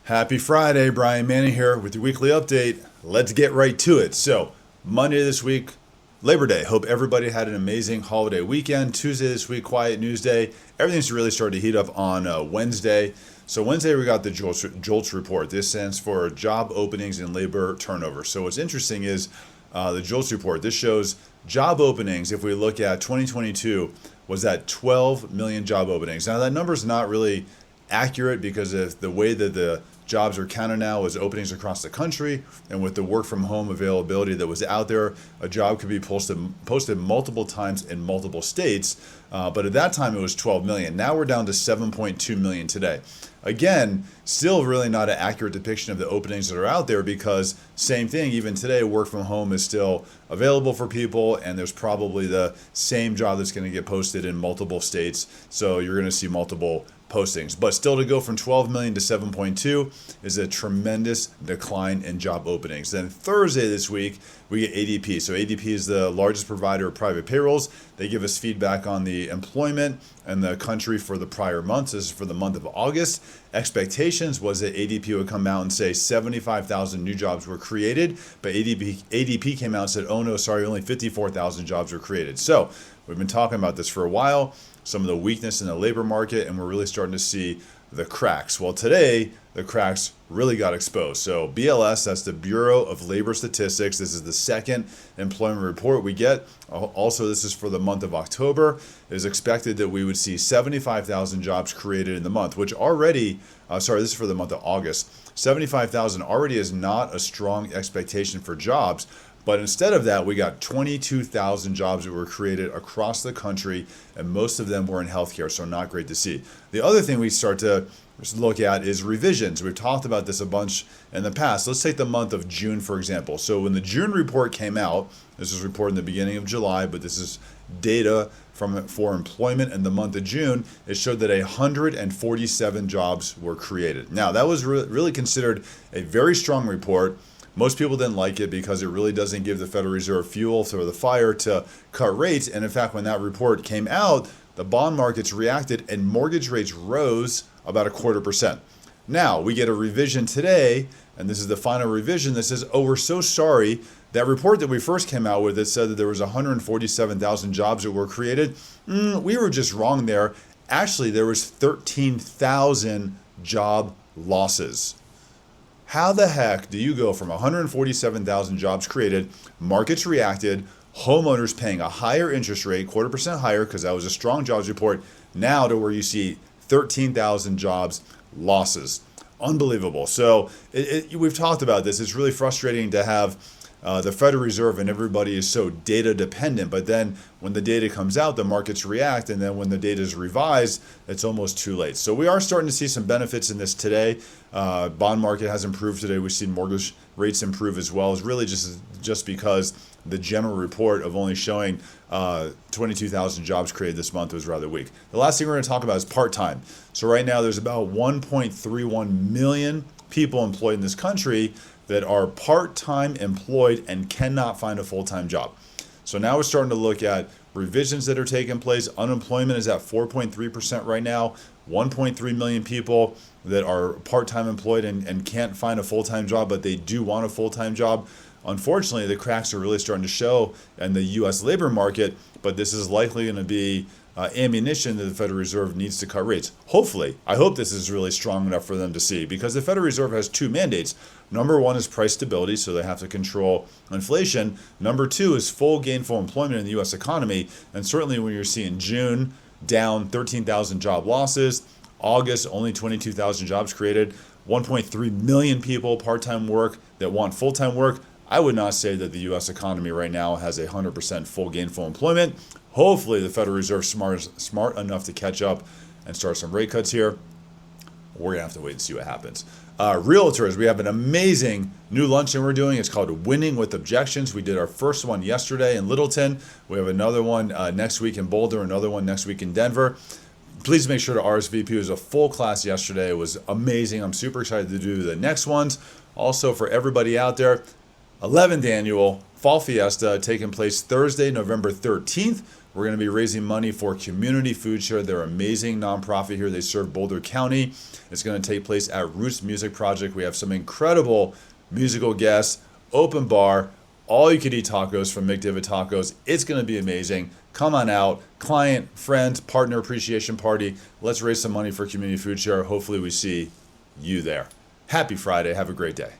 Happy Friday, Brian Manning here with your weekly update. Let's get right to it. So, Monday this week, Labor Day. Hope everybody had an amazing holiday weekend. Tuesday this week, quiet news day. Everything's really started to heat up on Wednesday. So, Wednesday we got the JOLTS report. This stands for Job Openings and Labor Turnover. So, what's interesting is the JOLTS report. This shows job openings. If we look at 2022, was at 12 million job openings. Now, that number is not really accurate because of the way that the jobs are counted now as openings across the country, and with the work from home availability that was out there, a job could be posted multiple times in multiple states. But at that time, it was 12 million. Now we're down to 7.2 million today. Again, still really not an accurate depiction of the openings that are out there because same thing, even today, work from home is still available for people, and there's probably the same job that's going to get posted in multiple states. So you're going to see multiple postings. But still, to go from 12 million to 7.2 is a tremendous decline in job openings. Then Thursday this week, we get ADP. So ADP is the largest provider of private payrolls. They give us feedback on the employment and the country for the prior months. This is for the month of August. Expectations was that ADP would come out and say 75,000 new jobs were created, but ADP came out and said, oh no, sorry, only 54,000 jobs were created. So we've been talking about this for a while, some of the weakness in the labor market, and we're really starting to see the cracks. Well, today, the cracks really got exposed. So BLS, that's the Bureau of Labor Statistics. This is the second employment report we get. Also, this is for the month of October. It is expected that we would see 75,000 jobs created in the month, which already, this is for the month of August. 75,000 already is not a strong expectation for jobs. But instead of that, we got 22,000 jobs that were created across the country, and most of them were in healthcare, so not great to see. The other thing we start to look at is revisions. We've talked about this a bunch in the past. Let's take the month of June, for example. So when the June report came out, this was reported in the beginning of July, but this is data for employment in the month of June. It showed that 147 jobs were created. Now, that was really considered a very strong report. Most people didn't like it because it really doesn't give the Federal Reserve fuel for the fire to cut rates. And in fact, when that report came out, the bond markets reacted and mortgage rates rose about 0.25%. Now, we get a revision today, and this is the final revision that says, oh, we're so sorry. That report that we first came out with that said that there was 147,000 jobs that were created, we were just wrong there. Actually, there was 13,000 job losses. How the heck do you go from 147,000 jobs created, markets reacted, homeowners paying a higher interest rate, 0.25% higher because that was a strong jobs report, now to where you see 13,000 jobs losses? Unbelievable. So we've talked about this. It's really frustrating to have the Federal Reserve and everybody is so data dependent, but then when the data comes out, the markets react, and then when the data is revised, it's almost too late. So we are starting to see some benefits in this today. Bond market has improved today. We've seen mortgage rates improve as well. It's really just because the general report of only showing 22,000 jobs created this month was rather weak. The last thing we're going to talk about is part-time. So right now there's about 1.31 million people employed in this country that are part-time employed and cannot find a full-time job. So now we're starting to look at revisions that are taking place. Unemployment is at 4.3% right now. 1.3 million people that are part-time employed and can't find a full-time job, but they do want a full-time job. Unfortunately, the cracks are really starting to show in the U.S. labor market, but this is likely going to be ammunition that the Federal Reserve needs to cut rates. Hopefully, I hope this is really strong enough for them to see, because the Federal Reserve has two mandates. Number one is price stability, so they have to control inflation. Number two is full gainful employment in the U.S. economy, and certainly when you're seeing June down 13,000 job losses, August only 22,000 jobs created, 1.3 million people part-time work that want full-time work, I would not say that the U.S. economy right now has 100% full gainful employment. Hopefully the Federal Reserve smart enough to catch up and start some rate cuts here. We're going to have to wait and see what happens. Realtors, we have an amazing new luncheon we're doing. It's called Winning with Objections. We did our first one yesterday in Littleton. We have another one next week in Boulder, another one next week in Denver. Please make sure to RSVP. It was a full class yesterday. It was amazing. I'm super excited to do the next ones. Also, for everybody out there, 11th annual Fall Fiesta taking place Thursday, November 13th We're going to be raising money for Community Food Share. They're an amazing nonprofit here. They serve Boulder County. It's going to take place at Roots Music Project. We have some incredible musical guests, open bar, all you can eat tacos from McDavid Tacos. It's going to be amazing. Come on out. Client, friend, partner appreciation party. Let's raise some money for Community Food Share. Hopefully we see you there. Happy Friday. Have a great day.